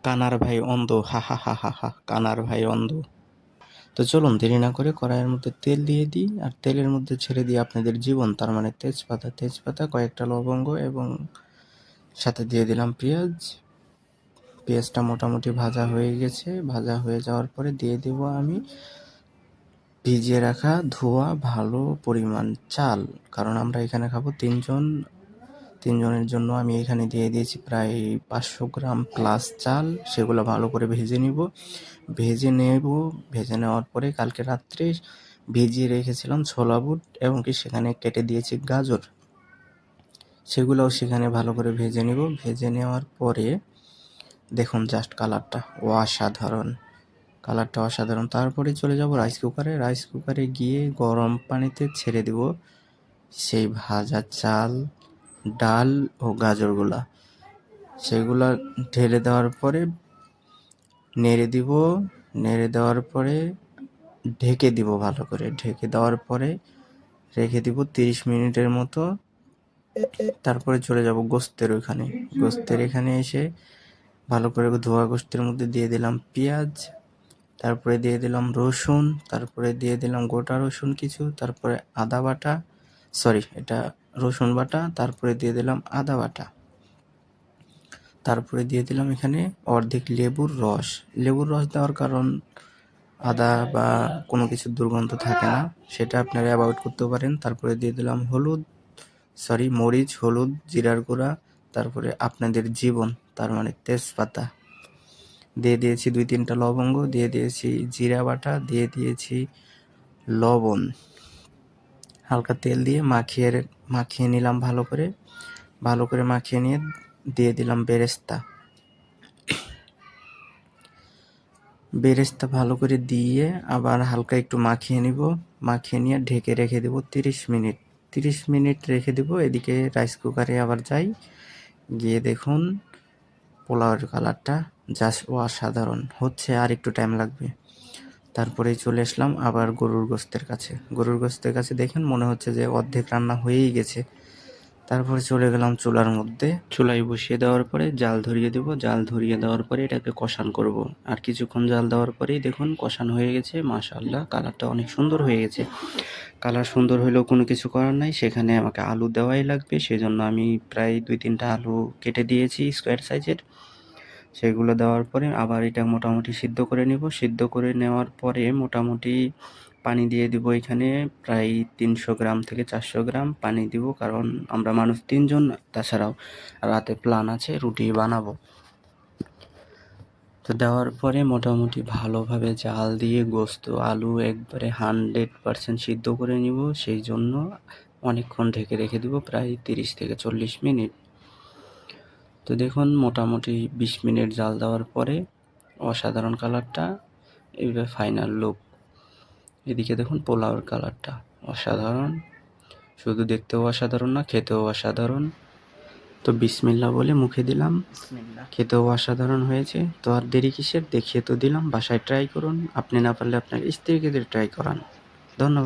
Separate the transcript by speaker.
Speaker 1: কানার ভাই অন্ধ, হা হা হা হা হা, কানার ভাই অন্ধ। তো চলুন দেরি না করে কড়াইয়ের মধ্যে তেল দিয়ে দিই, আর তেলের মধ্যে ছেড়ে দিই আপনাদের জীবন, তার মানে তেজপাতা, কয়েকটা লবঙ্গ এবং সাথে দিয়ে দিলাম পেঁয়াজ। পেঁয়াজটা মোটামুটি ভাজা হয়ে গেছে, ভাজা হয়ে যাওয়ার পরে দিয়ে দেব আমি ভিজিয়ে রাখা ধোয়া ভালো পরিমাণ চাল, কারণ আমরা এখানে খাবো তিনজনের জন্য আমি এখানে দিয়ে দিয়েছি প্রায় 500 গ্রাম প্লাস চাল। সেগুলো ভালো করে ভেজে নেওয়ার পরে কালকে রাত্রে ভিজিয়ে রেখেছিলাম ছোলা বুট, এবং কি সেখানে কেটে দিয়েছি গাজর, সেগুলোও সেখানে ভালো করে ভেজে নেওয়ার পরে দেখুন জাস্ট কালারটা অসাধারণ। তারপরে চলে যাব রাইস কুকারে গিয়ে গরম পানিতে ছেড়ে দেব সেই ভাজা চাল, ডাল ও গাজরগুলা। সেগুলা ঢেলে দেওয়ার পরে নেড়ে দেওয়ার পরে ঢেকে দিব ভালো করে। ঢেকে দেওয়ার পরে রেখে দিব 30 মিনিটের মতো। তারপরে চলে যাব গোস্তের এখানে এসে ভালো করে ধোয়া গোস্তের মধ্যে দিয়ে দিলাম পেঁয়াজ, তারপরে দিয়ে দিলাম রসুন, তারপরে দিয়ে দিলাম গোটা রসুন কিছু, তারপরে এটা রসুন বাটা, তারপরে দিয়ে দিলাম আদা বাটা, তারপরে দিয়ে দিলাম এখানে অর্ধেক লেবুর রস দেওয়ার কারণ আদা বা কোনো কিছুর দুর্গন্ধ থাকে না, সেটা আপনারা অ্যাভয়েড করতে পারেন। তারপরে দিয়ে দিলাম মরিচ, হলুদ, জিরার গুঁড়া, তারপরে আপনাদের জীবন, তার মানে তেজপাতা দিয়ে দিয়েছি, 2-3টা লবঙ্গ দিয়ে দিয়েছি, জিরা বাটা দিয়ে দিয়েছি, লবণ, হালকা তেল দিয়ে মাখিয়ে নিলাম ভালো করে মাখিয়ে নিয়ে দিয়ে দিলাম বেরেস্তা ভালো করে দিয়ে আবার হালকা একটু মাখিয়ে নিয়ে ঢেকে রেখে দেব 30 মিনিট রেখে দেব। এদিকে রাইস কুকারে আবার গিয়ে দেখুন পোলাওয়ের কালারটা জাস্ট অসাধারণ হচ্ছে, আর একটু টাইম লাগবে। তারপরে চলে আসলাম আবার গরুর গোস্তের কাছে দেখেন মনে হচ্ছে যে অর্ধেক রান্না হয়েই গেছে। তারপরে চলে গেলাম চুলায় বসিয়ে দেওয়ার পরে জাল ধরিয়ে দেওয়ার পরে এটাকে কষান করব। আর কিছুক্ষণ জাল দেওয়ার পরেই দেখুন কষান হয়ে গেছে, মাশাআল্লাহ কালারটা অনেক সুন্দর হয়ে গেছে। কালার সুন্দর হলেও কোনো কিছু করার নাই, সেখানে আমাকে আলু দেওয়াই লাগবে, সেজন্য আমি প্রায় 2-3টা আলু কেটে দিয়েছি স্কোয়ার সাইজের। সেগুলো দেওয়ার পরে আবার এটা মোটামুটি সিদ্ধ করে নেওয়ার পরে মোটামুটি পানি দিয়ে দিব এখানে প্রায় 300 গ্রাম থেকে 400 গ্রাম পানি দিব, কারণ আমরা মানুষ 3জন, তাছাড়াও রাতে প্ল্যান আছে রুটি বানাবো। তো দেওয়ার পরে মোটামুটি ভালোভাবে জাল দিয়ে গোস্ত আলু একবারে 100% সিদ্ধ করে নিব, সেই জন্য অনেকক্ষণ ঢেকে রেখে দিব প্রায় 30 থেকে 40 মিনিট। তো দেখুন মোটামুটি 20 মিনিট জাল দেওয়ার পরে অসাধারণ কালারটা, এইভাবে ফাইনাল লুক। এদিকে দেখুন পোলাওর কালারটা অসাধারণ, শুধু দেখতেও অসাধারণ না, খেতেও অসাধারণ। তো বিসমিল্লাহ বলে মুখে দিলাম, খেতেও অসাধারণ হয়েছে। তো আর দেরি কিসের, দেখিয়ে তো দিলাম, বাসায় ট্রাই করুন, আপনি না পারলে আপনার স্ত্রীকে দিয়ে ট্রাই করান। ধন্যবাদ।